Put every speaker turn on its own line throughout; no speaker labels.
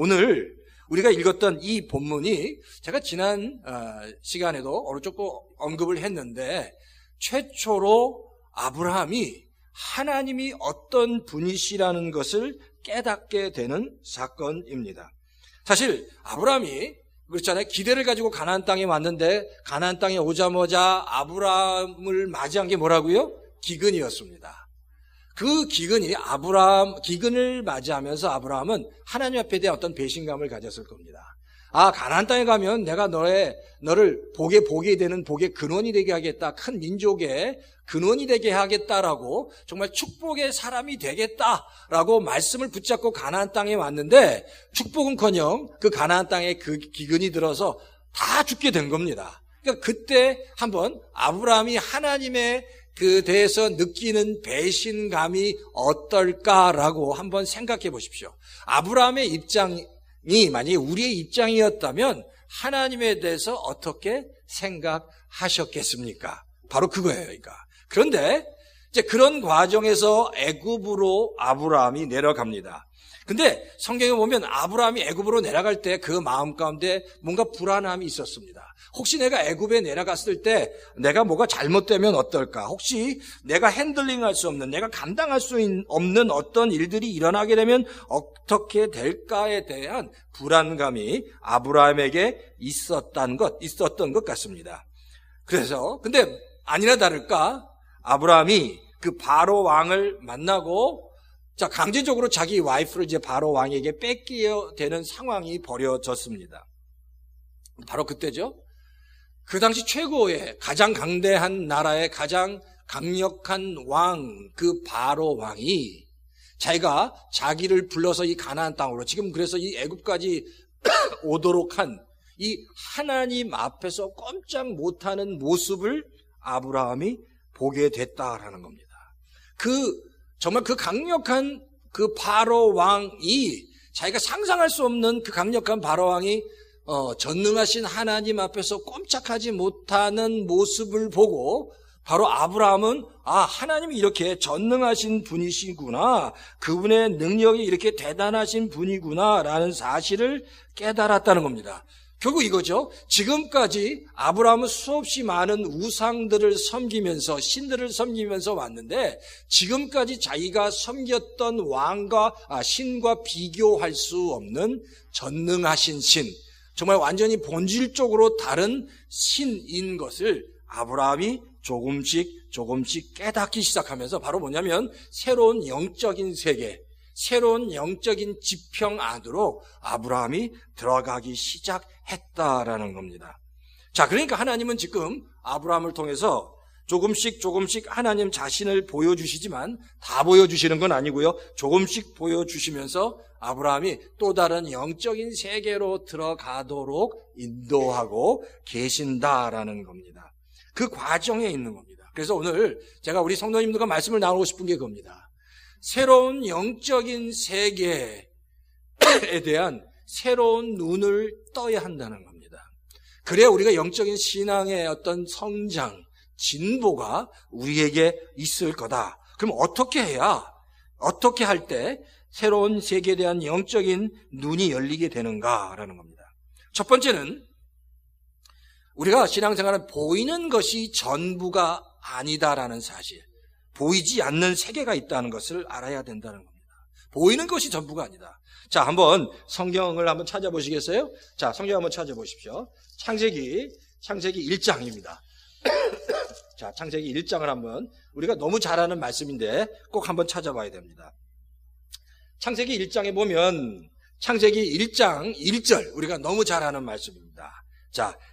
오늘 우리가 읽었던 이 본문이 제가 지난 시간에도 어느 조금 언급을 했는데 최초로 아브라함이 하나님이 어떤 분이시라는 것을 깨닫게 되는 사건입니다. 사실 아브라함이 그렇잖아요. 기대를 가지고 가나안 땅에 왔는데 가나안 땅에 오자마자 아브라함을 맞이한 게 뭐라고요? 기근이었습니다. 그 기근을 맞이하면서 아브라함은 하나님 앞에 대한 어떤 배신감을 가졌을 겁니다. 가나안 땅에 가면 내가 너를 복에 되는 복의 근원이 되게 하겠다. 큰 민족의 근원이 되게 하겠다라고 정말 축복의 사람이 되겠다라고 말씀을 붙잡고 가나안 땅에 왔는데 축복은커녕 그 가나안 땅에 그 기근이 들어서 다 죽게 된 겁니다. 그러니까 그때 한번 아브라함이 하나님의 그 대해서 느끼는 배신감이 어떨까라고 한번 생각해 보십시오. 아브라함의 입장이 만약에 우리의 입장이었다면 하나님에 대해서 어떻게 생각하셨겠습니까? 바로 그거예요. 그러니까. 그런데 이제 그런 과정에서 애굽으로 아브라함이 내려갑니다. 근데 성경에 보면 아브라함이 애굽으로 내려갈 때 그 마음 가운데 뭔가 불안함이 있었습니다. 혹시 내가 애굽에 내려갔을 때 내가 뭐가 잘못되면 어떨까? 혹시 내가 핸들링할 수 없는, 내가 감당할 수 없는 어떤 일들이 일어나게 되면 어떻게 될까에 대한 불안감이 아브라함에게 있었던 것 같습니다. 그래서 근데 아니나 다를까 아브라함이 그 바로 왕을 만나고 강제적으로 자기 와이프를 이제 바로 왕에게 뺏기게 되는 상황이 벌어졌습니다. 바로 그때죠. 그 당시 최고의 가장 강대한 나라의 가장 강력한 왕, 그 바로 왕이 자기를 불러서 이 가나안 땅으로 지금 그래서 이 애굽까지 오도록 한 이 하나님 앞에서 꼼짝 못하는 모습을 아브라함이 보게 됐다라는 겁니다. 정말 그 강력한 그 바로 왕이 자기가 상상할 수 없는 그 강력한 바로 왕이 전능하신 하나님 앞에서 꼼짝하지 못하는 모습을 보고 바로 아브라함은 하나님이 이렇게 전능하신 분이시구나, 그분의 능력이 이렇게 대단하신 분이구나 라는 사실을 깨달았다는 겁니다. 결국 이거죠. 지금까지 아브라함은 수없이 많은 우상들을 섬기면서 신들을 섬기면서 왔는데 지금까지 자기가 섬겼던 신과 비교할 수 없는 전능하신 신, 정말 완전히 본질적으로 다른 신인 것을 아브라함이 조금씩 깨닫기 시작하면서 바로 뭐냐면 새로운 영적인 세계, 새로운 영적인 지평 안으로 아브라함이 들어가기 시작했다라는 겁니다. 그러니까 하나님은 지금 아브라함을 통해서 조금씩 하나님 자신을 보여주시지만 다 보여주시는 건 아니고요. 조금씩 보여주시면서 아브라함이 또 다른 영적인 세계로 들어가도록 인도하고 계신다라는 겁니다. 그 과정에 있는 겁니다. 그래서 오늘 제가 우리 성도님들과 말씀을 나누고 싶은 게 그겁니다. 새로운 영적인 세계에 대한 새로운 눈을 떠야 한다는 겁니다. 그래야 우리가 영적인 신앙의 어떤 성장, 진보가 우리에게 있을 거다. 그럼 어떻게 할 때 새로운 세계에 대한 영적인 눈이 열리게 되는가라는 겁니다. 첫 번째는 우리가 신앙생활은 보이는 것이 전부가 아니다라는 사실, 보이지 않는 세계가 있다는 것을 알아야 된다는 겁니다. 보이는 것이 전부가 아니다. 한번 성경을 한번 찾아보시겠어요? 성경 한번 찾아보십시오. 창세기 1장입니다. 창세기 1장을 한번, 우리가 너무 잘 아는 말씀인데 꼭 한번 찾아봐야 됩니다. 창세기 1장에 보면 창세기 1장 1절, 우리가 너무 잘 아는 말씀입니다.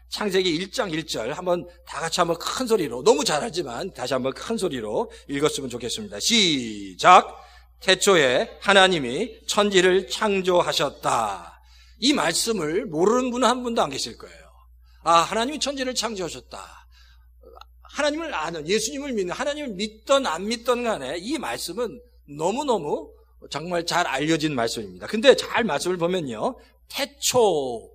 창세기 1장 1절 한번 다 같이 한번 큰 소리로, 너무 잘 알지만 다시 한번 큰 소리로 읽었으면 좋겠습니다. 시작. 태초에 하나님이 천지를 창조하셨다. 이 말씀을 모르는 분은 한 분도 안 계실 거예요. 하나님이 천지를 창조하셨다. 하나님을 아는, 예수님을 믿는, 하나님을 믿던 안 믿던 간에 이 말씀은 너무너무 정말 잘 알려진 말씀입니다. 근데 잘 말씀을 보면요, 태초,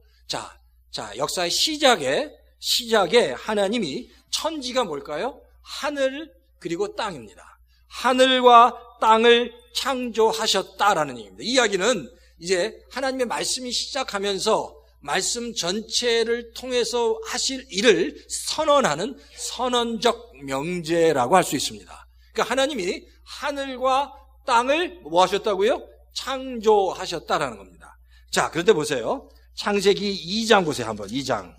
역사의 시작에 하나님이 천지가 뭘까요? 하늘 그리고 땅입니다. 하늘과 땅을 창조하셨다라는 얘기입니다. 이 이야기는 이제 하나님의 말씀이 시작하면서 말씀 전체를 통해서 하실 일을 선언하는 선언적 명제라고 할 수 있습니다. 그러니까 하나님이 하늘과 땅을 뭐 하셨다고요? 창조하셨다라는 겁니다. 자, 그런데 보세요. 창세기 2장 보세요. 한번 2장.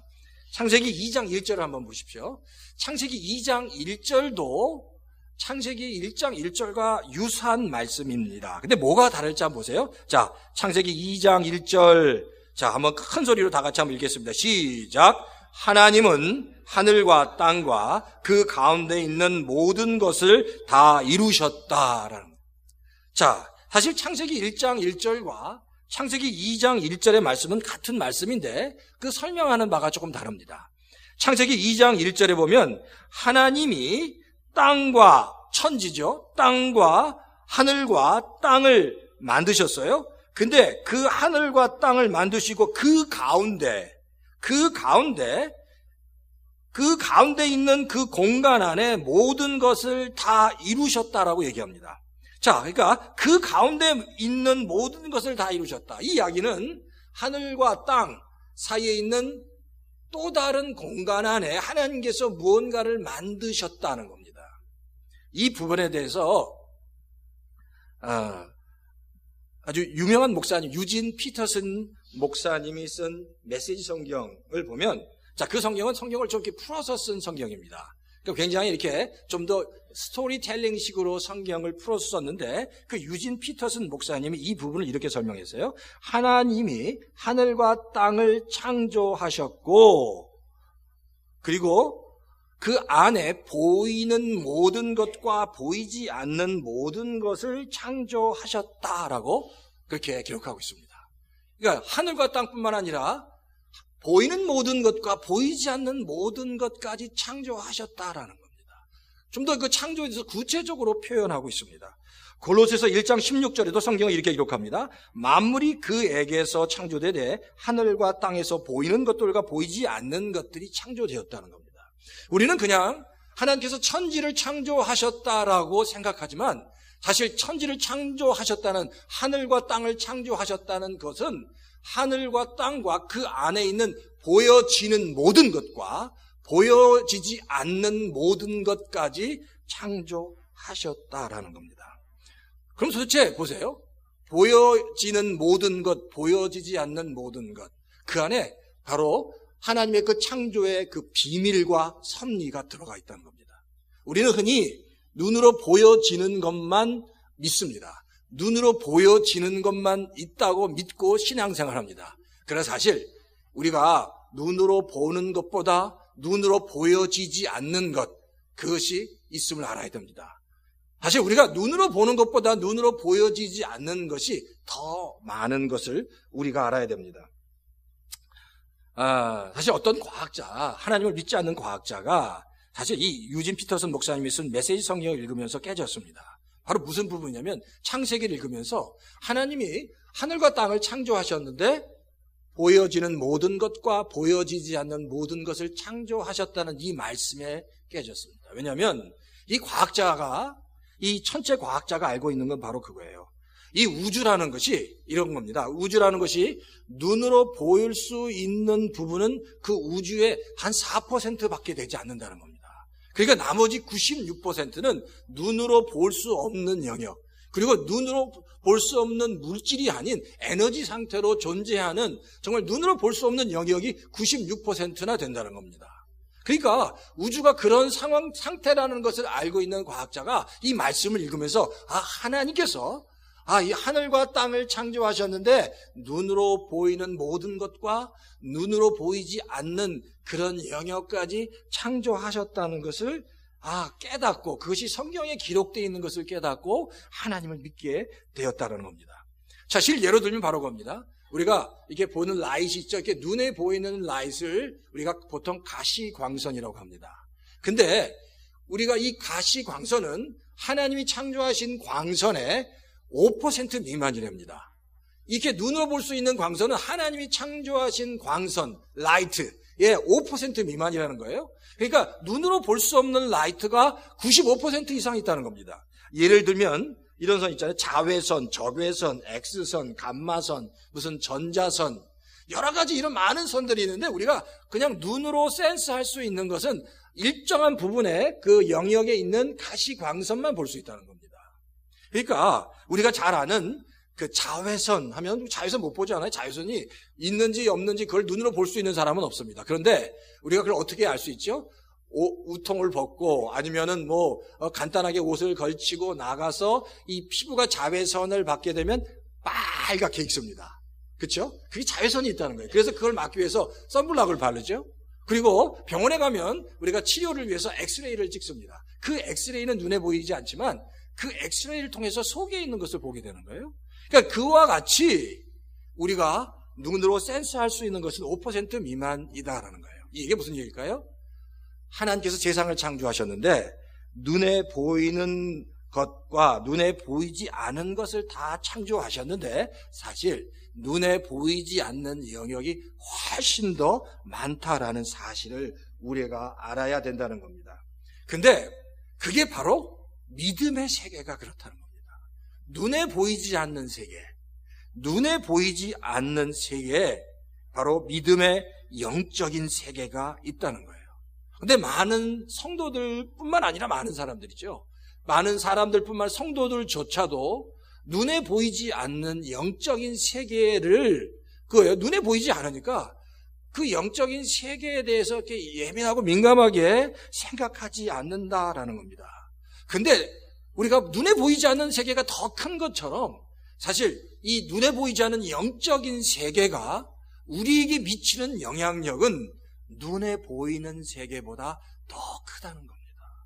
창세기 2장 1절을 한번 보십시오. 창세기 2장 1절도 창세기 1장 1절과 유사한 말씀입니다. 근데 뭐가 다를지 한번 보세요. 자, 창세기 2장 1절. 자, 한번 큰 소리로 다 같이 한번 읽겠습니다. 시작. 하나님은 하늘과 땅과 그 가운데 있는 모든 것을 다 이루셨다라는. 자, 사실 창세기 1장 1절과 창세기 2장 1절의 말씀은 같은 말씀인데 그 설명하는 바가 조금 다릅니다. 창세기 2장 1절에 보면 하나님이 땅과 천지죠. 땅과 하늘과 땅을 만드셨어요. 근데 그 하늘과 땅을 만드시고 그 가운데 있는 그 공간 안에 모든 것을 다 이루셨다라고 얘기합니다. 자, 그러니까 그 가운데 있는 모든 것을 다 이루셨다. 이 이야기는 하늘과 땅 사이에 있는 또 다른 공간 안에 하나님께서 무언가를 만드셨다는 겁니다. 이 부분에 대해서 아주 유명한 목사님 유진 피터슨 목사님이 쓴 메시지 성경을 보면, 자, 그 성경은 성경을 좀 이렇게 풀어서 쓴 성경입니다. 그러니까 굉장히 이렇게 좀 더 스토리텔링 식으로 성경을 풀어서 썼는데, 그 유진 피터슨 목사님이 이 부분을 이렇게 설명했어요. 하나님이 하늘과 땅을 창조하셨고, 그리고 그 안에 보이는 모든 것과 보이지 않는 모든 것을 창조하셨다라고 그렇게 기록하고 있습니다. 그러니까 하늘과 땅뿐만 아니라 보이는 모든 것과 보이지 않는 모든 것까지 창조하셨다라는 겁니다. 좀 더 그 창조에 대해서 구체적으로 표현하고 있습니다. 골로새서 1장 16절에도 성경은 이렇게 기록합니다. 만물이 그에게서 창조되되 하늘과 땅에서 보이는 것들과 보이지 않는 것들이 창조되었다는 겁니다. 우리는 그냥 하나님께서 천지를 창조하셨다라고 생각하지만, 사실 천지를 창조하셨다는, 하늘과 땅을 창조하셨다는 것은 하늘과 땅과 그 안에 있는 보여지는 모든 것과 보여지지 않는 모든 것까지 창조하셨다라는 겁니다. 그럼 도대체 보세요. 보여지는 모든 것, 보여지지 않는 모든 것, 그 안에 바로 하나님의 그 창조의 그 비밀과 섭리가 들어가 있다는 겁니다. 우리는 흔히 눈으로 보여지는 것만 믿습니다. 눈으로 보여지는 것만 있다고 믿고 신앙생활합니다. 그러나 사실 우리가 눈으로 보는 것보다 눈으로 보여지지 않는 것, 그것이 있음을 알아야 됩니다. 사실 우리가 눈으로 보는 것보다 눈으로 보여지지 않는 것이 더 많은 것을 우리가 알아야 됩니다. 사실 어떤 과학자, 하나님을 믿지 않는 과학자가 사실 이 유진 피터슨 목사님이 쓴 메시지 성경을 읽으면서 깨졌습니다. 바로 무슨 부분이냐면, 창세기를 읽으면서 하나님이 하늘과 땅을 창조하셨는데 보여지는 모든 것과 보여지지 않는 모든 것을 창조하셨다는 이 말씀에 깨졌습니다. 왜냐하면 이 과학자가, 이 천체 과학자가 알고 있는 건 바로 그거예요. 이 우주라는 것이 이런 겁니다. 우주라는 것이 눈으로 보일 수 있는 부분은 그 우주의 한 4%밖에 되지 않는다는 겁니다. 그러니까 나머지 96%는 눈으로 볼 수 없는 영역, 그리고 눈으로 볼 수 없는 물질이 아닌 에너지 상태로 존재하는 정말 눈으로 볼 수 없는 영역이 96%나 된다는 겁니다. 그러니까 우주가 그런 상태라는 것을 알고 있는 과학자가 이 말씀을 읽으면서, 하나님께서 이 하늘과 땅을 창조하셨는데 눈으로 보이는 모든 것과 눈으로 보이지 않는 그런 영역까지 창조하셨다는 것을 깨닫고, 그것이 성경에 기록되어 있는 것을 깨닫고 하나님을 믿게 되었다는 겁니다. 자, 실 예로 들면 바로 그겁니다. 우리가 이렇게 보는 라이트 있죠. 이렇게 눈에 보이는 라이트를 우리가 보통 가시광선이라고 합니다. 근데 우리가 이 가시광선은 하나님이 창조하신 광선의 5% 미만이랍니다. 이렇게 눈으로 볼 수 있는 광선은 하나님이 창조하신 광선, 라이트의 5% 미만이라는 거예요. 그러니까 눈으로 볼 수 없는 라이트가 95% 이상 있다는 겁니다. 예를 들면 이런 선 있잖아요. 자외선, 적외선, X선, 감마선, 무슨 전자선, 여러 가지 이런 많은 선들이 있는데 우리가 그냥 눈으로 센스할 수 있는 것은 일정한 부분에 그 영역에 있는 가시광선만 볼 수 있다는 겁니다. 그러니까 우리가 잘 아는 그 자외선 하면 자외선 못 보지 않아요? 자외선이 있는지 없는지 그걸 눈으로 볼 수 있는 사람은 없습니다. 그런데 우리가 그걸 어떻게 알 수 있죠? 우통을 벗고 아니면은 간단하게 옷을 걸치고 나가서 이 피부가 자외선을 받게 되면 빨갛게 익습니다. 그렇죠? 그게 자외선이 있다는 거예요. 그래서 그걸 막기 위해서 선블락을 바르죠. 그리고 병원에 가면 우리가 치료를 위해서 엑스레이를 찍습니다. 그 엑스레이는 눈에 보이지 않지만 그 엑스레이를 통해서 속에 있는 것을 보게 되는 거예요. 그러니까 그와 같이 우리가 눈으로 센스할 수 있는 것은 5% 미만이다라는 거예요. 이게 무슨 얘기일까요? 하나님께서 세상을 창조하셨는데 눈에 보이는 것과 눈에 보이지 않은 것을 다 창조하셨는데 사실 눈에 보이지 않는 영역이 훨씬 더 많다라는 사실을 우리가 알아야 된다는 겁니다. 근데 그게 바로 믿음의 세계가 그렇다는 겁니다. 눈에 보이지 않는 세계, 눈에 보이지 않는 세계에 바로 믿음의 영적인 세계가 있다는 거예요. 근데 많은 성도들뿐만 아니라 많은 사람들이죠. 많은 사람들뿐만 아니라 성도들조차도 눈에 보이지 않는 영적인 세계를 그거예요. 눈에 보이지 않으니까 그 영적인 세계에 대해서 이렇게 예민하고 민감하게 생각하지 않는다라는 겁니다. 근데 우리가 눈에 보이지 않는 세계가 더 큰 것처럼 사실 이 눈에 보이지 않는 영적인 세계가 우리에게 미치는 영향력은 눈에 보이는 세계보다 더 크다는 겁니다.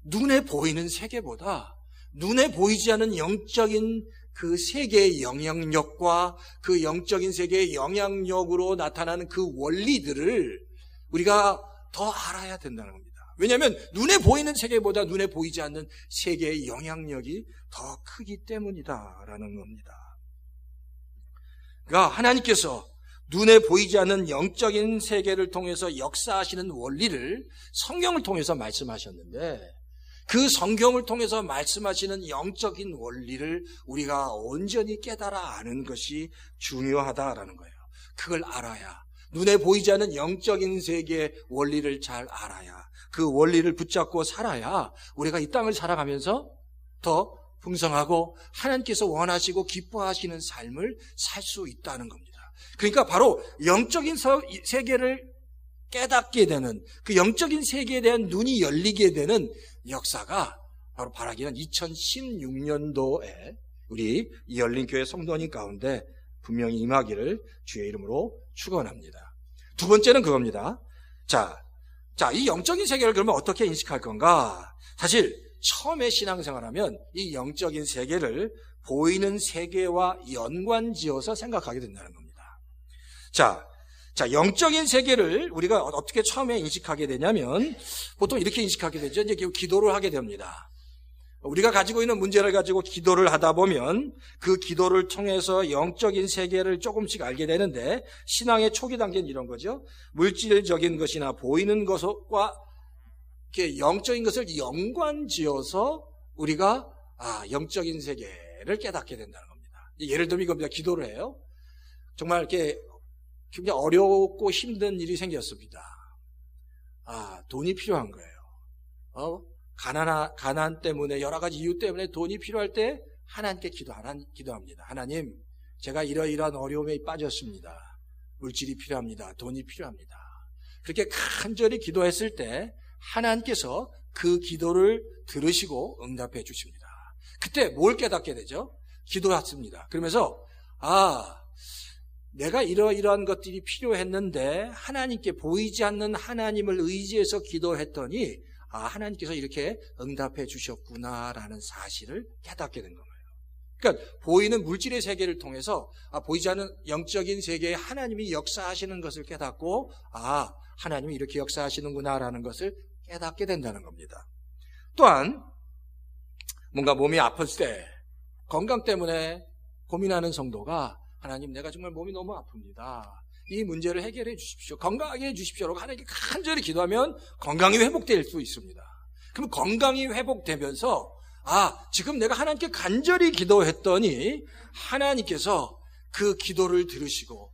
눈에 보이는 세계보다 눈에 보이지 않는 영적인 그 세계의 영향력과 그 영적인 세계의 영향력으로 나타나는 그 원리들을 우리가 더 알아야 된다는 겁니다. 왜냐하면 눈에 보이는 세계보다 눈에 보이지 않는 세계의 영향력이 더 크기 때문이다라는 겁니다. 그러니까 하나님께서 눈에 보이지 않는 영적인 세계를 통해서 역사하시는 원리를 성경을 통해서 말씀하셨는데 그 성경을 통해서 말씀하시는 영적인 원리를 우리가 온전히 깨달아 아는 것이 중요하다라는 거예요. 그걸 알아야 눈에 보이지 않는 영적인 세계의 원리를 잘 알아야 그 원리를 붙잡고 살아야 우리가 이 땅을 살아가면서 더 풍성하고 하나님께서 원하시고 기뻐하시는 삶을 살 수 있다는 겁니다. 그러니까 바로 영적인 세계를 깨닫게 되는 그 영적인 세계에 대한 눈이 열리게 되는 역사가 바로 바라기는 2016년도에 우리 이 열린교회 성도님 가운데 분명히 임하기를 주의 이름으로 축원합니다. 두 번째는 그겁니다. 자, 이 영적인 세계를 그러면 어떻게 인식할 건가? 사실 처음에 신앙생활하면 이 영적인 세계를 보이는 세계와 연관지어서 생각하게 된다는 겁니다. 자, 영적인 세계를 우리가 어떻게 처음에 인식하게 되냐면 보통 이렇게 인식하게 되죠. 이제 기도를 하게 됩니다. 우리가 가지고 있는 문제를 가지고 기도를 하다 보면 그 기도를 통해서 영적인 세계를 조금씩 알게 되는데 신앙의 초기 단계는 이런 거죠. 물질적인 것이나 보이는 것과 이렇게 영적인 것을 연관지어서 우리가 영적인 세계를 깨닫게 된다는 겁니다. 예를 들면 이겁니다. 기도를 해요. 정말 이렇게 굉장히 어렵고 힘든 일이 생겼습니다. 돈이 필요한 거예요. 가난 때문에 여러 가지 이유 때문에 돈이 필요할 때 하나님께 기도합니다. 하나님, 제가 이러이러한 어려움에 빠졌습니다. 물질이 필요합니다. 돈이 필요합니다. 그렇게 간절히 기도했을 때 하나님께서 그 기도를 들으시고 응답해 주십니다. 그때 뭘 깨닫게 되죠? 기도했습니다. 그러면서 내가 이러이러한 것들이 필요했는데 하나님께 보이지 않는 하나님을 의지해서 기도했더니 하나님께서 이렇게 응답해 주셨구나라는 사실을 깨닫게 된 거예요. 그러니까 보이는 물질의 세계를 통해서 보이지 않는 영적인 세계에 하나님이 역사하시는 것을 깨닫고 하나님이 이렇게 역사하시는구나라는 것을 깨닫게 된다는 겁니다. 또한 뭔가 몸이 아플 때 건강 때문에 고민하는 성도가 하나님, 내가 정말 몸이 너무 아픕니다. 이 문제를 해결해 주십시오. 건강하게 해 주십시오라고 하나님께 간절히 기도하면 건강이 회복될 수 있습니다. 그럼 건강이 회복되면서 지금 내가 하나님께 간절히 기도했더니 하나님께서 그 기도를 들으시고,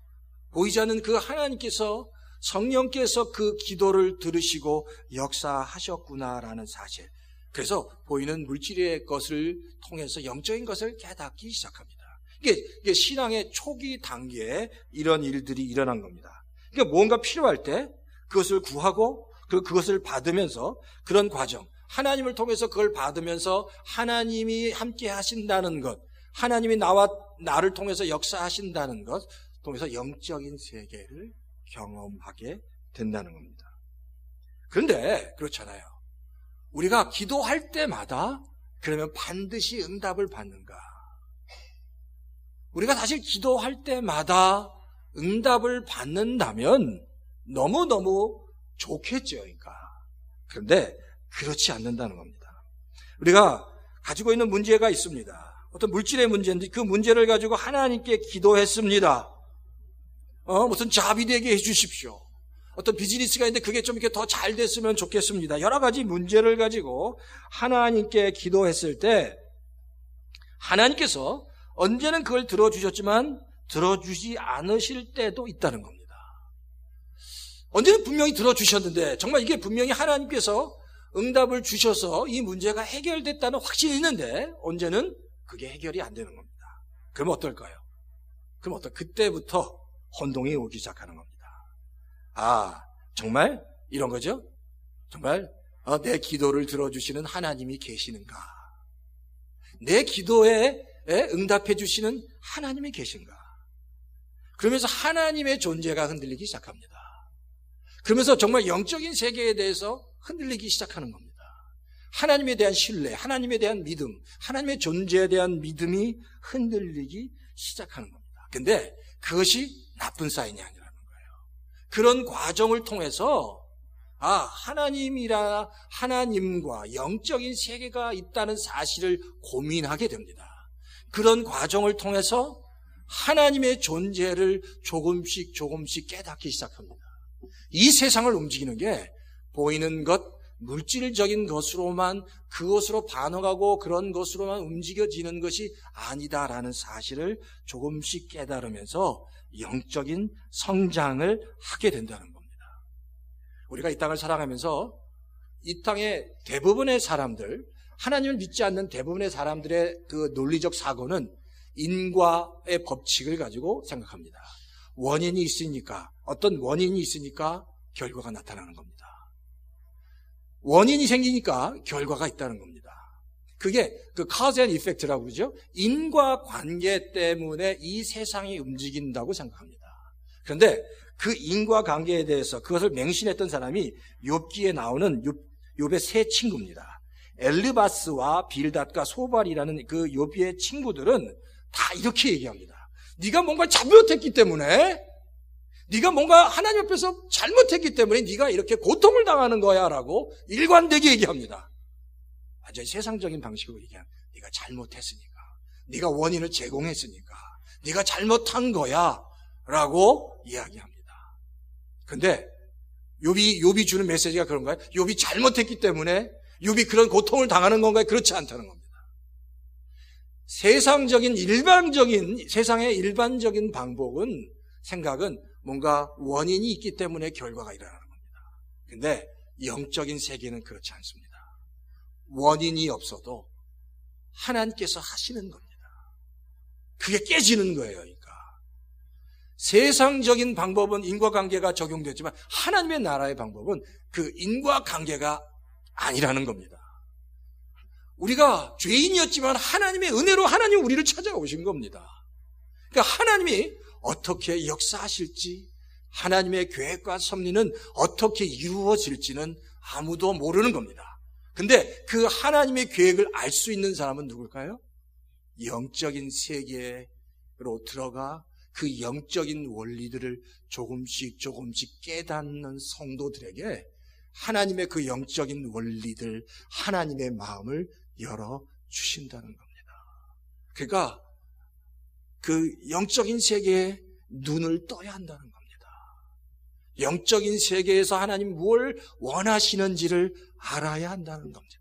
보이지 않는 그 하나님께서, 성령께서 그 기도를 들으시고 역사하셨구나라는 사실. 그래서 보이는 물질의 것을 통해서 영적인 것을 깨닫기 시작합니다. 이게 신앙의 초기 단계에 이런 일들이 일어난 겁니다. 그러니까 뭔가 필요할 때 그것을 구하고 그것을 받으면서, 그런 과정, 하나님을 통해서 그걸 받으면서 하나님이 함께 하신다는 것, 하나님이 나를 통해서 역사하신다는 것 통해서 영적인 세계를 경험하게 된다는 겁니다. 그런데 그렇잖아요. 우리가 기도할 때마다 그러면 반드시 응답을 받는가? 우리가 사실 기도할 때마다 응답을 받는다면 너무너무 좋겠죠. 그러니까. 그런데 그렇지 않는다는 겁니다. 우리가 가지고 있는 문제가 있습니다. 어떤 물질의 문제인데 그 문제를 가지고 하나님께 기도했습니다. 무슨 잡이 되게 해주십시오. 어떤 비즈니스가 있는데 그게 좀 이렇게 더 잘 됐으면 좋겠습니다. 여러 가지 문제를 가지고 하나님께 기도했을 때 하나님께서 언제는 그걸 들어주셨지만 들어주지 않으실 때도 있다는 겁니다. 언제는 분명히 들어주셨는데 정말 이게 분명히 하나님께서 응답을 주셔서 이 문제가 해결됐다는 확신이 있는데 언제는 그게 해결이 안 되는 겁니다. 그러면 어떨까요? 그때부터 혼동이 오기 시작하는 겁니다. 정말 이런 거죠? 정말 내 기도를 들어주시는 하나님이 계시는가? 내 기도에 응답해 주시는 하나님이 계신가? 그러면서 하나님의 존재가 흔들리기 시작합니다. 그러면서 정말 영적인 세계에 대해서 흔들리기 시작하는 겁니다. 하나님에 대한 신뢰, 하나님에 대한 믿음, 하나님의 존재에 대한 믿음이 흔들리기 시작하는 겁니다. 근데 그것이 나쁜 사인이 아니라는 거예요. 그런 과정을 통해서 하나님과 영적인 세계가 있다는 사실을 고민하게 됩니다. 그런 과정을 통해서 하나님의 존재를 조금씩 깨닫기 시작합니다. 이 세상을 움직이는 게 보이는 것, 물질적인 것으로만, 그것으로 반응하고 그런 것으로만 움직여지는 것이 아니다라는 사실을 조금씩 깨달으면서 영적인 성장을 하게 된다는 겁니다. 우리가 이 땅을 살아가면서 이 땅의 대부분의 사람들, 하나님을 믿지 않는 대부분의 사람들의 그 논리적 사고는 인과의 법칙을 가지고 생각합니다. 원인이 있으니까, 어떤 원인이 있으니까 결과가 나타나는 겁니다. 원인이 생기니까 결과가 있다는 겁니다. 그게 그 cause and effect라고 그러죠. 인과관계 때문에 이 세상이 움직인다고 생각합니다. 그런데 그 인과관계에 대해서 그것을 맹신했던 사람이 욥기에 나오는 욥의 세 친구입니다. 엘르바스와 빌닷과 소발이라는 그 욥의 친구들은 다 이렇게 얘기합니다. 네가 뭔가 잘못했기 때문에, 네가 뭔가 하나님 앞에서 잘못했기 때문에 네가 이렇게 고통을 당하는 거야 라고 일관되게 얘기합니다. 완전히 세상적인 방식으로 얘기하면 네가 잘못했으니까, 네가 원인을 제공했으니까 네가 잘못한 거야 라고 이야기합니다. 근데 욥이 주는 메시지가 그런가요? 욥이 잘못했기 때문에 욥이 그런 고통을 당하는 건가요? 그렇지 않다는 겁니다. 세상의 일반적인 생각은 뭔가 원인이 있기 때문에 결과가 일어나는 겁니다. 근데 영적인 세계는 그렇지 않습니다. 원인이 없어도 하나님께서 하시는 겁니다. 그게 깨지는 거예요. 그러니까 세상적인 방법은 인과관계가 적용되지만 하나님의 나라의 방법은 그 인과관계가 아니라는 겁니다. 우리가 죄인이었지만 하나님의 은혜로 하나님 우리를 찾아오신 겁니다. 그러니까 하나님이 어떻게 역사하실지, 하나님의 계획과 섭리는 어떻게 이루어질지는 아무도 모르는 겁니다. 근데 그 하나님의 계획을 알 수 있는 사람은 누굴까요? 영적인 세계로 들어가 그 영적인 원리들을 조금씩 깨닫는 성도들에게 하나님의 그 영적인 원리들, 하나님의 마음을 열어주신다는 겁니다. 그러니까 그 영적인 세계에 눈을 떠야 한다는 겁니다. 영적인 세계에서 하나님 무엇을 원하시는지를 알아야 한다는 겁니다.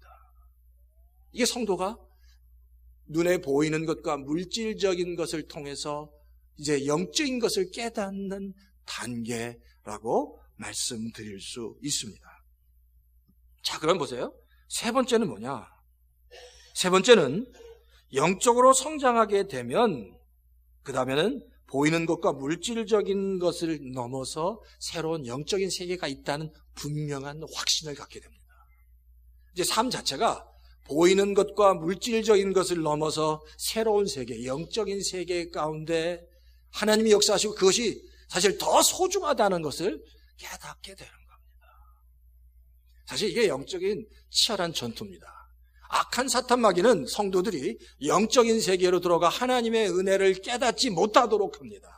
이게 성도가 눈에 보이는 것과 물질적인 것을 통해서 이제 영적인 것을 깨닫는 단계라고 말씀드릴 수 있습니다. 자, 그럼 보세요. 세 번째는 뭐냐? 세 번째는 영적으로 성장하게 되면 그 다음에는 보이는 것과 물질적인 것을 넘어서 새로운 영적인 세계가 있다는 분명한 확신을 갖게 됩니다. 이제 삶 자체가 보이는 것과 물질적인 것을 넘어서 새로운 세계, 영적인 세계 가운데 하나님이 역사하시고 그것이 사실 더 소중하다는 것을 깨닫게 되는 겁니다. 사실 이게 영적인 치열한 전투입니다. 악한 사탄 마귀는 성도들이 영적인 세계로 들어가 하나님의 은혜를 깨닫지 못하도록 합니다.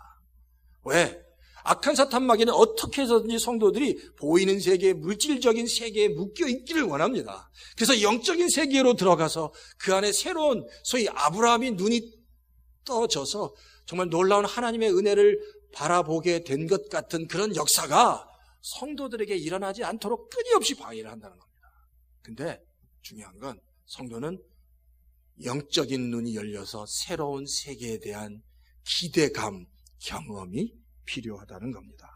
왜? 악한 사탄 마귀는 어떻게 해서든지 성도들이 보이는 세계, 물질적인 세계에 묶여 있기를 원합니다. 그래서 영적인 세계로 들어가서 그 안에 새로운 소위 아브라함이 눈이 떠져서 정말 놀라운 하나님의 은혜를 바라보게 된 것 같은 그런 역사가 성도들에게 일어나지 않도록 끊임없이 방해를 한다는 겁니다. 근데 중요한 건 성도는 영적인 눈이 열려서 새로운 세계에 대한 기대감, 경험이 필요하다는 겁니다.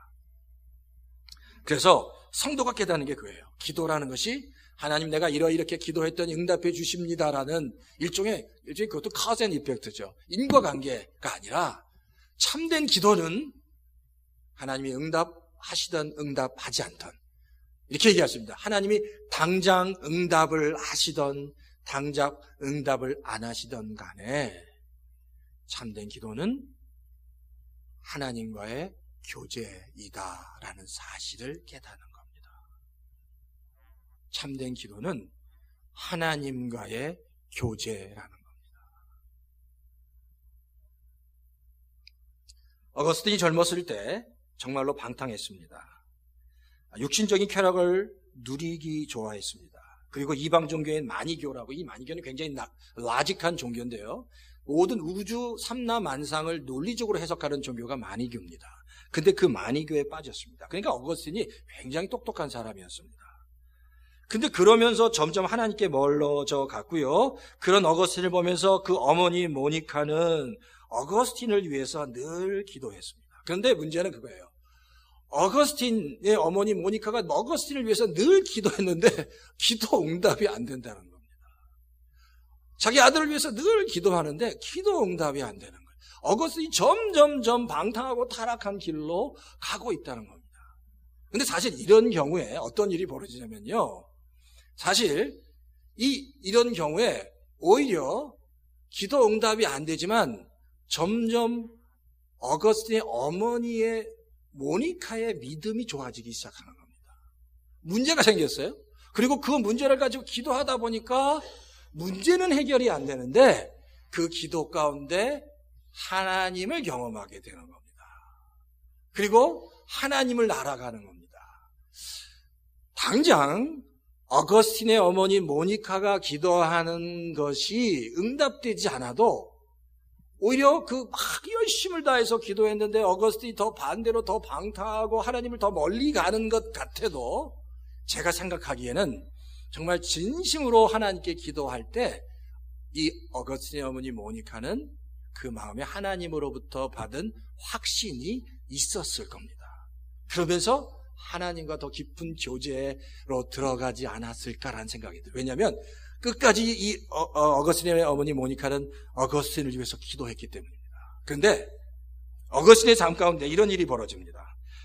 그래서 성도가 깨닫는 게 그거예요. 기도라는 것이 하나님 내가 이렇게 기도했더니 응답해 주십니다라는 일종의 그것도 cause and effect죠. 인과관계가 아니라 참된 기도는 하나님이 응답하시던 응답하지 않던 이렇게 얘기했습니다. 하나님이 당장 응답을 하시던 당장 응답을 안 하시던 간에 참된 기도는 하나님과의 교제이다라는 사실을 깨닫는 겁니다. 참된 기도는 하나님과의 교제라는 겁니다. 어거스틴이 젊었을 때 정말로 방탕했습니다. 육신적인 쾌락을 누리기 좋아했습니다. 그리고 이방 종교인 마니교라고, 이 마니교는 굉장히 라직한 종교인데요. 모든 우주 삼라만상을 논리적으로 해석하는 종교가 마니교입니다. 근데 그 마니교에 빠졌습니다. 그러니까 어거스틴이 굉장히 똑똑한 사람이었습니다. 근데 그러면서 점점 하나님께 멀어져 갔고요. 그런 어거스틴을 보면서 그 어머니 모니카는 어거스틴을 위해서 늘 기도했습니다. 그런데 문제는 그거예요. 어거스틴의 어머니 모니카가 어거스틴을 위해서 늘 기도했는데 기도 응답이 안 된다는 겁니다. 자기 아들을 위해서 늘 기도하는데 기도 응답이 안 되는 거예요. 어거스틴이 점점 방탕하고 타락한 길로 가고 있다는 겁니다. 근데 사실 이런 경우에 어떤 일이 벌어지냐면요. 사실 이런 경우에 오히려 기도 응답이 안 되지만 점점 어거스틴의 어머니의 모니카의 믿음이 좋아지기 시작하는 겁니다. 문제가 생겼어요. 그리고 그 문제를 가지고 기도하다 보니까 문제는 해결이 안 되는데 그 기도 가운데 하나님을 경험하게 되는 겁니다. 그리고 하나님을 날아가는 겁니다. 당장 어거스틴의 어머니 모니카가 기도하는 것이 응답되지 않아도 오히려 막 열심을 다해서 기도했는데 어거스틴이 더 반대로 더 방탕하고 하나님을 더 멀리 가는 것 같아도 제가 생각하기에는 정말 진심으로 하나님께 기도할 때 이 어거스틴의 어머니 모니카는 그 마음에 하나님으로부터 받은 확신이 있었을 겁니다. 그러면서 하나님과 더 깊은 교제로 들어가지 않았을까라는 생각이 들어요. 왜냐하면 끝까지 이 어거스틴의 어머니 모니카는 어거스틴을 위해서 기도했기 때문입니다. 그런데 어거스틴의 삶 가운데 이런 일이 벌어집니다.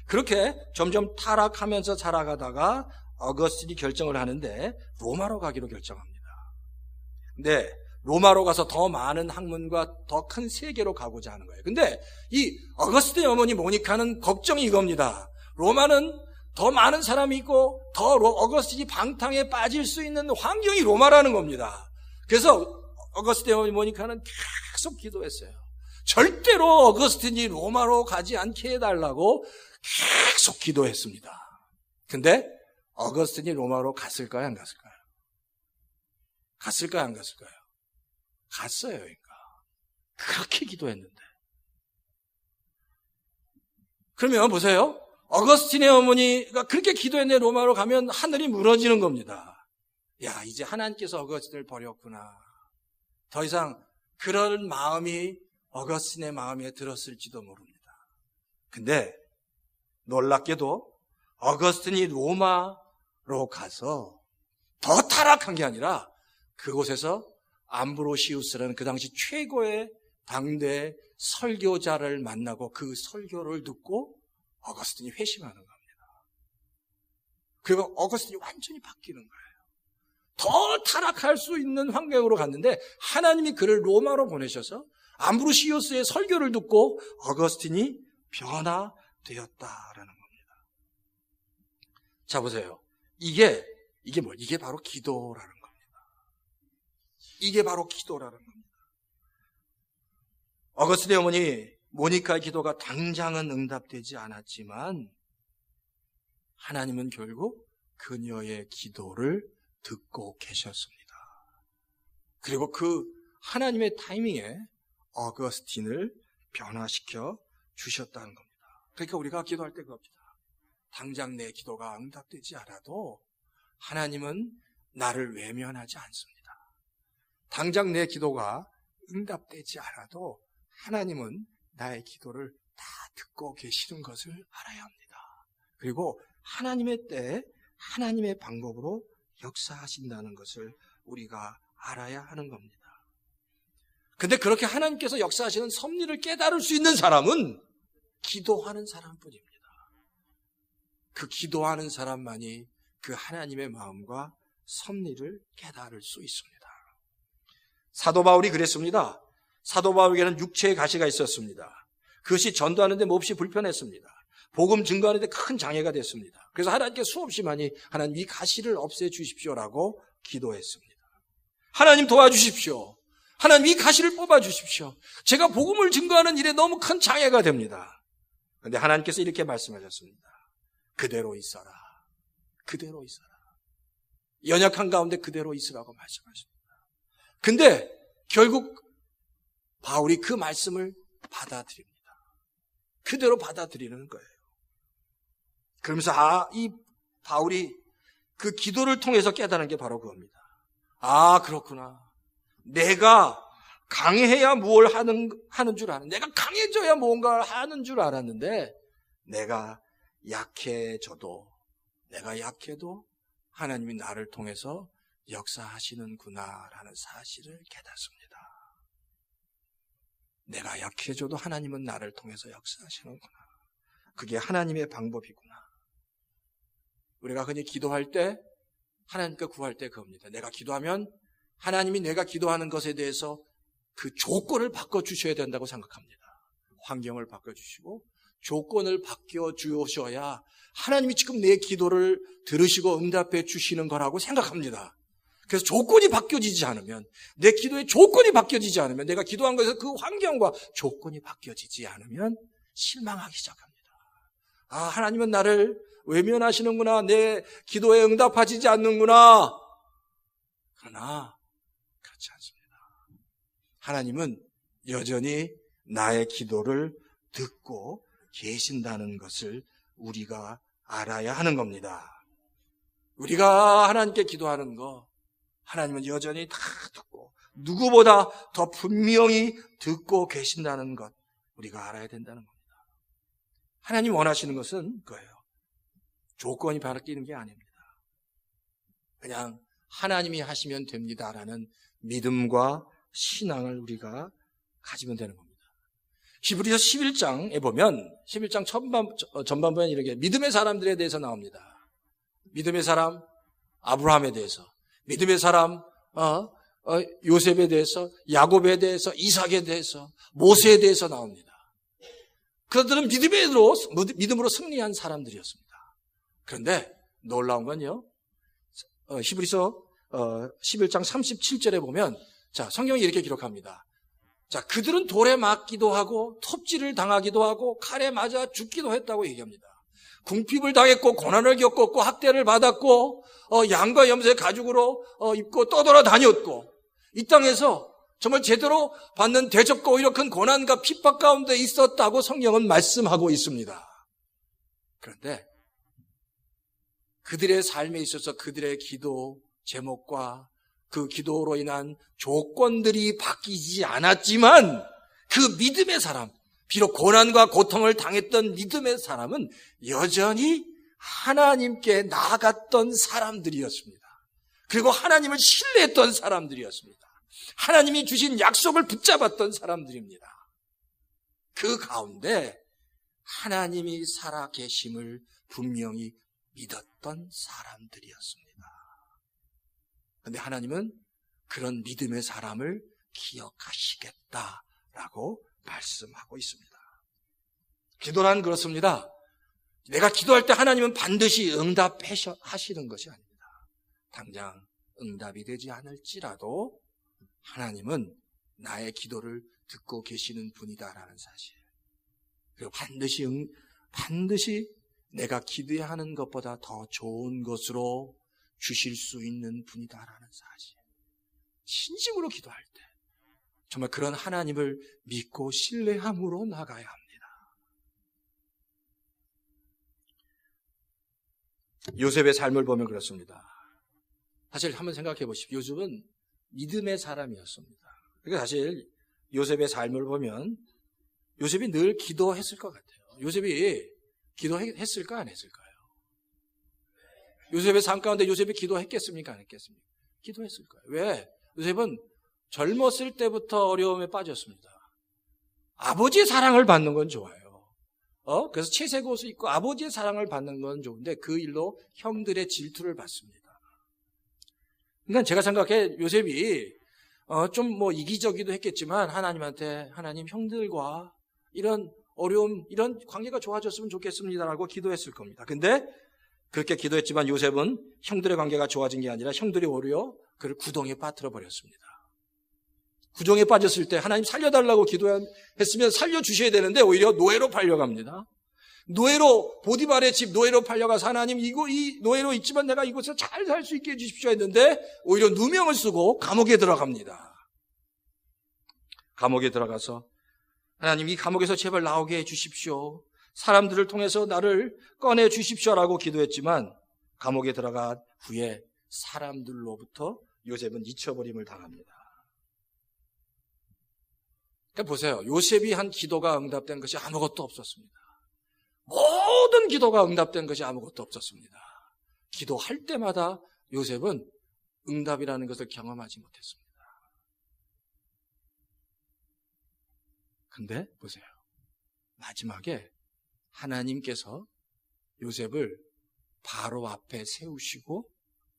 그렇게 점점 타락하면서 살아가다가 어거스틴이 결정을 하는데 로마로 가기로 결정합니다. 근데 로마로 가서 더 많은 학문과 더 큰 세계로 가고자 하는 거예요. 근데 이 어거스틴의 어머니 모니카는 걱정이 이겁니다. 로마는 더 많은 사람이 있고 더 어거스틴이 방탕에 빠질 수 있는 환경이 로마라는 겁니다. 그래서 어거스틴의 어머니 모니카는 계속 기도했어요. 절대로 어거스틴이 로마로 가지 않게 해달라고 계속 기도했습니다. 근데 어거스틴이 로마로 갔을까요? 안 갔을까요? 갔을까요? 안 갔을까요? 갔어요. 그러니까 그렇게 기도했는데. 그러면 보세요. 어거스틴의 어머니가 그렇게 기도했는데 로마로 가면 하늘이 무너지는 겁니다. 야, 이제 하나님께서 어거스틴을 버렸구나. 더 이상 그런 마음이 어거스틴의 마음에 들었을지도 모릅니다. 근데 놀랍게도 어거스틴이 로마로 가서 더 타락한 게 아니라 그곳에서 암브로시우스라는 그 당시 최고의 당대 설교자를 만나고 그 설교를 듣고 어거스틴이 회심하는 겁니다. 그리고 어거스틴이 완전히 바뀌는 거예요. 더 타락할 수 있는 환경으로 갔는데 하나님이 그를 로마로 보내셔서 암브로시우스의 설교를 듣고 어거스틴이 변화되었다라는 겁니다. 자, 보세요. 이게 바로 기도라는 겁니다. 이게 바로 기도라는 겁니다. 어거스틴의 어머니 모니카의 기도가 당장은 응답되지 않았지만 하나님은 결국 그녀의 기도를 듣고 계셨습니다. 그리고 그 하나님의 타이밍에 어거스틴을 변화시켜 주셨다는 겁니다. 그러니까 우리가 기도할 때 그럽니다. 당장 내 기도가 응답되지 않아도 하나님은 나를 외면하지 않습니다. 당장 내 기도가 응답되지 않아도 하나님은 나의 기도를 다 듣고 계시는 것을 알아야 합니다. 그리고 하나님의 때에 하나님의 방법으로 역사하신다는 것을 우리가 알아야 하는 겁니다. 근데 그렇게 하나님께서 역사하시는 섭리를 깨달을 수 있는 사람은 기도하는 사람뿐입니다. 그 기도하는 사람만이 그 하나님의 마음과 섭리를 깨달을 수 있습니다. 사도 바울이 그랬습니다. 사도 바울에게는 육체의 가시가 있었습니다. 그것이 전도하는 데 몹시 불편했습니다. 복음 증거하는 데 큰 장애가 됐습니다. 그래서 하나님께 수없이 많이 하나님 이 가시를 없애주십시오라고 기도했습니다. 하나님 도와주십시오. 하나님 이 가시를 뽑아주십시오. 제가 복음을 증거하는 일에 너무 큰 장애가 됩니다. 그런데 하나님께서 이렇게 말씀하셨습니다. 그대로 있어라. 그대로 있어라. 연약한 가운데 그대로 있으라고 말씀하십니다. 근데 결국 바울이 그 말씀을 받아들입니다. 그대로 받아들이는 거예요. 그러면서 이 바울이 그 기도를 통해서 깨달은 게 바로 그겁니다. 그렇구나. 내가 강해야 뭘 하는 줄 아는, 내가 강해져야 뭔가를 하는 줄 알았는데 내가 약해도 하나님이 나를 통해서 역사하시는구나라는 사실을 깨닫습니다. 내가 약해져도 하나님은 나를 통해서 역사하시는구나. 그게 하나님의 방법이구나. 우리가 흔히 기도할 때 하나님께 구할 때 그겁니다. 내가 기도하면 하나님이 내가 기도하는 것에 대해서 그 조건을 바꿔주셔야 된다고 생각합니다. 환경을 바꿔주시고 조건을 바꿔주셔야 하나님이 지금 내 기도를 들으시고 응답해 주시는 거라고 생각합니다. 그래서 조건이 바뀌어지지 않으면, 내 기도의 조건이 바뀌어지지 않으면, 내가 기도한 것에서 그 환경과 조건이 바뀌어지지 않으면 실망하기 시작합니다. 하나님은 나를 외면하시는구나. 내 기도에 응답하시지 않는구나. 그러나 그렇지 않습니다. 하나님은 여전히 나의 기도를 듣고 계신다는 것을 우리가 알아야 하는 겁니다. 우리가 하나님께 기도하는 거 하나님은 여전히 다 듣고 누구보다 더 분명히 듣고 계신다는 것 우리가 알아야 된다는 겁니다. 하나님 원하시는 것은 그거예요. 조건이 바뀌는 게 아닙니다. 그냥 하나님이 하시면 됩니다라는 믿음과 신앙을 우리가 가지면 되는 겁니다. 히브리서 11장에 보면 11장 전반부에 이렇게 믿음의 사람들에 대해서 나옵니다. 믿음의 사람 아브라함에 대해서, 믿음의 사람 요셉에 대해서, 야곱에 대해서, 이삭에 대해서, 모세에 대해서 나옵니다. 그들은 믿음으로 승리한 사람들이었습니다. 그런데 놀라운 건요, 히브리서 11장 37절에 보면 성경이 이렇게 기록합니다. 그들은 돌에 맞기도 하고 톱질을 당하기도 하고 칼에 맞아 죽기도 했다고 얘기합니다. 궁핍을 당했고 고난을 겪었고 학대를 받았고 양과 염소의 가죽으로 입고 떠돌아다녔고 이 땅에서 정말 제대로 받는 대접과 오히려 큰 고난과 핍박 가운데 있었다고 성경은 말씀하고 있습니다. 그런데 그들의 삶에 있어서 그들의 기도 제목과 그 기도로 인한 조건들이 바뀌지 않았지만 그 믿음의 사람, 비록 고난과 고통을 당했던 믿음의 사람은 여전히 하나님께 나아갔던 사람들이었습니다. 그리고 하나님을 신뢰했던 사람들이었습니다. 하나님이 주신 약속을 붙잡았던 사람들입니다. 그 가운데 하나님이 살아계심을 분명히 믿었던 사람들이었습니다. 그런데 하나님은 그런 믿음의 사람을 기억하시겠다라고 말씀하고 있습니다. 기도란 그렇습니다. 내가 기도할 때 하나님은 반드시 응답하시는 것이 아닙니다. 당장 응답이 되지 않을지라도 하나님은 나의 기도를 듣고 계시는 분이다라는 사실. 그리고 반드시 내가 기도해야 하는 것보다 더 좋은 것으로 주실 수 있는 분이다라는 사실. 진심으로 기도할 때 정말 그런 하나님을 믿고 신뢰함으로 나가야 합니다. 요셉의 삶을 보면 그렇습니다. 사실 한번 생각해 보십시오. 요셉은 믿음의 사람이었습니다. 그러니까 사실 요셉의 삶을 보면 요셉이 늘 기도했을 것 같아요. 요셉이 기도했을까 안 했을까요? 요셉의 삶 가운데 요셉이 기도했겠습니까 안 했겠습니까? 기도했을 거예요. 왜? 요셉은 젊었을 때부터 어려움에 빠졌습니다. 아버지의 사랑을 받는 건 좋아요. 그래서 채색 옷을 입고 아버지의 사랑을 받는 건 좋은데 그 일로 형들의 질투를 받습니다. 그러니까 제가 생각해 요셉이 좀 이기적이도 했겠지만 하나님한테 하나님 형들과 이런 어려움, 이런 관계가 좋아졌으면 좋겠습니다라고 기도했을 겁니다. 근데 그렇게 기도했지만 요셉은 형들의 관계가 좋아진 게 아니라 형들이 오히려 그를 구덩이에 빠뜨려 버렸습니다. 구덩이에 빠졌을 때 하나님 살려달라고 기도했으면 살려주셔야 되는데 오히려 노예로 팔려갑니다. 노예로, 보디발의 집 노예로 팔려가서 하나님 이 노예로 있지만 내가 이곳에서 잘 살 수 있게 해주십시오 했는데 오히려 누명을 쓰고 감옥에 들어갑니다. 감옥에 들어가서 하나님 이 감옥에서 제발 나오게 해주십시오. 사람들을 통해서 나를 꺼내 주십시오라고 기도했지만 감옥에 들어간 후에 사람들로부터 요셉은 잊혀버림을 당합니다. 그러니까 보세요. 요셉이 한 기도가 응답된 것이 아무것도 없었습니다. 모든 기도가 응답된 것이 아무것도 없었습니다. 기도할 때마다 요셉은 응답이라는 것을 경험하지 못했습니다. 근데 보세요. 마지막에 하나님께서 요셉을 바로 앞에 세우시고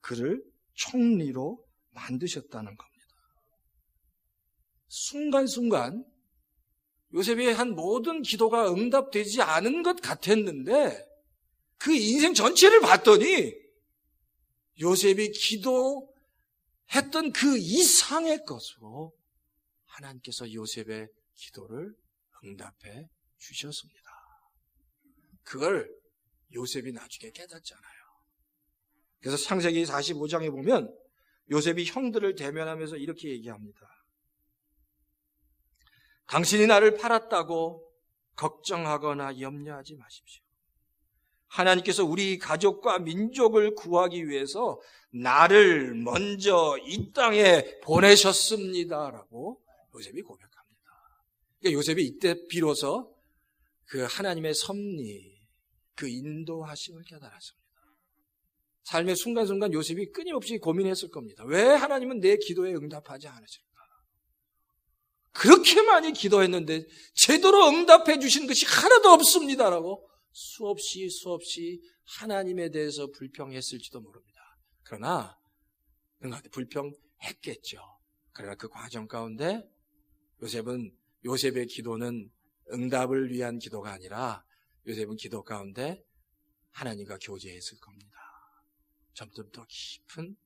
그를 총리로 만드셨다는 겁니다. 순간순간 요셉이 한 모든 기도가 응답되지 않은 것 같았는데 그 인생 전체를 봤더니 요셉이 기도했던 그 이상의 것으로 하나님께서 요셉의 기도를 응답해 주셨습니다. 그걸 요셉이 나중에 깨닫잖아요. 그래서 창세기 45장에 보면 요셉이 형들을 대면하면서 이렇게 얘기합니다. 당신이 나를 팔았다고 걱정하거나 염려하지 마십시오. 하나님께서 우리 가족과 민족을 구하기 위해서 나를 먼저 이 땅에 보내셨습니다라고 요셉이 고백합니다. 그러니까 요셉이 이때 비로소 그 하나님의 섭리, 그 인도하심을 깨달았습니다. 삶의 순간순간 요셉이 끊임없이 고민했을 겁니다. 왜 하나님은 내 기도에 응답하지 않으실까? 그렇게 많이 기도했는데 제대로 응답해 주신 것이 하나도 없습니다라고 수없이 하나님에 대해서 불평했을지도 모릅니다. 그러나 불평했겠죠. 그러나 그 과정 가운데 요셉의 기도는 응답을 위한 기도가 아니라 요셉은 기도 가운데 하나님과 교제했을 겁니다. 점점 더 깊은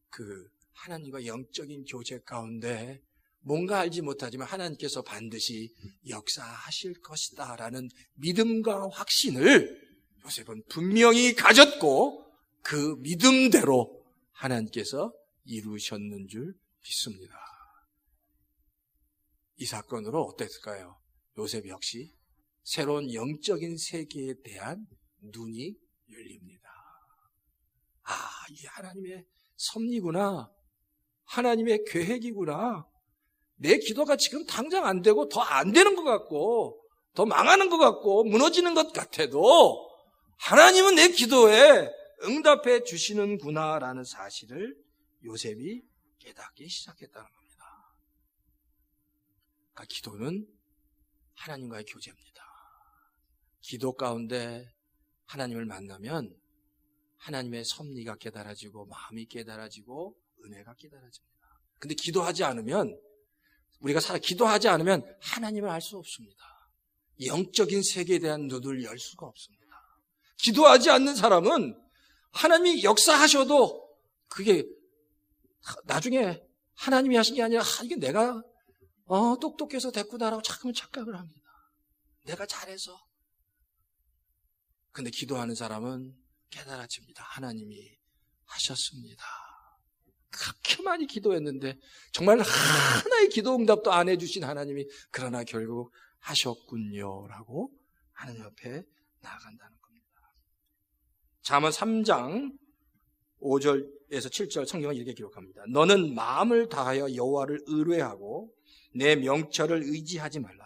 그 하나님과 영적인 교제 가운데 뭔가 알지 못하지만 하나님께서 반드시 역사하실 것이다 라는 믿음과 확신을 요셉은 분명히 가졌고 그 믿음대로 하나님께서 이루셨는 줄 믿습니다. 이 사건으로 어땠을까요? 요셉 역시 새로운 영적인 세계에 대한 눈이 열립니다. 이 하나님의 섭리구나. 하나님의 계획이구나. 내 기도가 지금 당장 안 되고 더 안 되는 것 같고 더 망하는 것 같고 무너지는 것 같아도 하나님은 내 기도에 응답해 주시는구나라는 사실을 요셉이 깨닫기 시작했다는 겁니다. 그러니까 기도는 하나님과의 교제입니다. 기도 가운데 하나님을 만나면 하나님의 섭리가 깨달아지고 마음이 깨달아지고 은혜가 깨달아집니다. 근데 기도하지 않으면 기도하지 않으면 하나님을 알 수 없습니다. 영적인 세계에 대한 눈을 열 수가 없습니다. 기도하지 않는 사람은 하나님이 역사하셔도 그게 나중에 하나님이 하신 게 아니라 이게 내가 똑똑해서 됐구나라고 자꾸만 착각을 합니다. 내가 잘해서. 근데 기도하는 사람은 깨달아집니다. 하나님이 하셨습니다. 그렇게 많이 기도했는데 정말 하나의 기도 응답도 안 해주신 하나님이 그러나 결국 하셨군요 라고 하나님 앞에 나아간다는 겁니다. 잠언 3장 5절에서 7절 성경은 이렇게 기록합니다. 너는 마음을 다하여 여호와를 의뢰하고 내 명철을 의지하지 말라.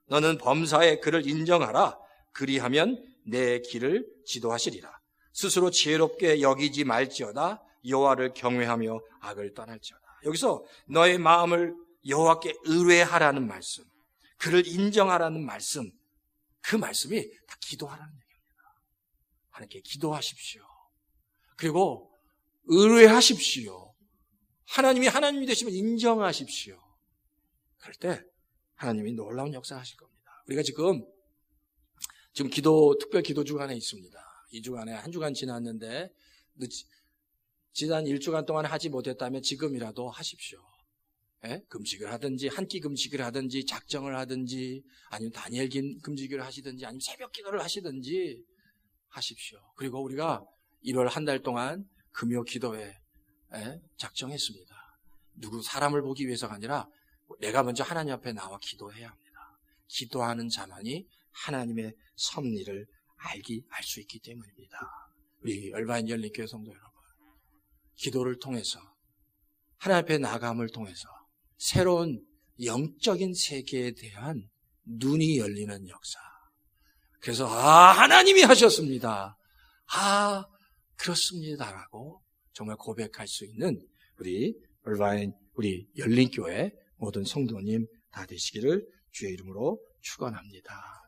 너는 범사에 그를 인정하라. 그리하면 내 길을 지도하시리라. 스스로 지혜롭게 여기지 말지어다. 여호와를 경외하며 악을 떠날지어다. 여기서 너의 마음을 여호와께 의뢰하라는 말씀, 그를 인정하라는 말씀, 그 말씀이 다 기도하라는 얘기입니다. 하나님께 기도하십시오. 그리고 의뢰하십시오. 하나님이 하나님이 되시면 인정하십시오. 그럴 때 하나님이 놀라운 역사 하실 겁니다. 우리가 지금 특별 기도 주간에 있습니다. 이 주간에 한 주간 지났는데 지난 1주간 동안 하지 못했다면 지금이라도 하십시오. 금식을 하든지 한 끼 금식을 하든지 작정을 하든지 아니면 다니엘 금식을 하시든지 아니면 새벽 기도를 하시든지 하십시오. 그리고 우리가 1월 한 달 동안 금요 기도회 작정했습니다. 누구 사람을 보기 위해서가 아니라 내가 먼저 하나님 앞에 나와 기도해야 합니다. 기도하는 자만이 하나님의 섭리를 알 수 있기 때문입니다. 우리 얼바인 열린교회 성도 여러분, 기도를 통해서 하나님 앞에 나감을 통해서 새로운 영적인 세계에 대한 눈이 열리는 역사. 그래서 하나님이 하셨습니다. 그렇습니다라고 정말 고백할 수 있는 우리 얼바인 우리 열린교회 모든 성도님 다 되시기를 주의 이름으로 축원합니다.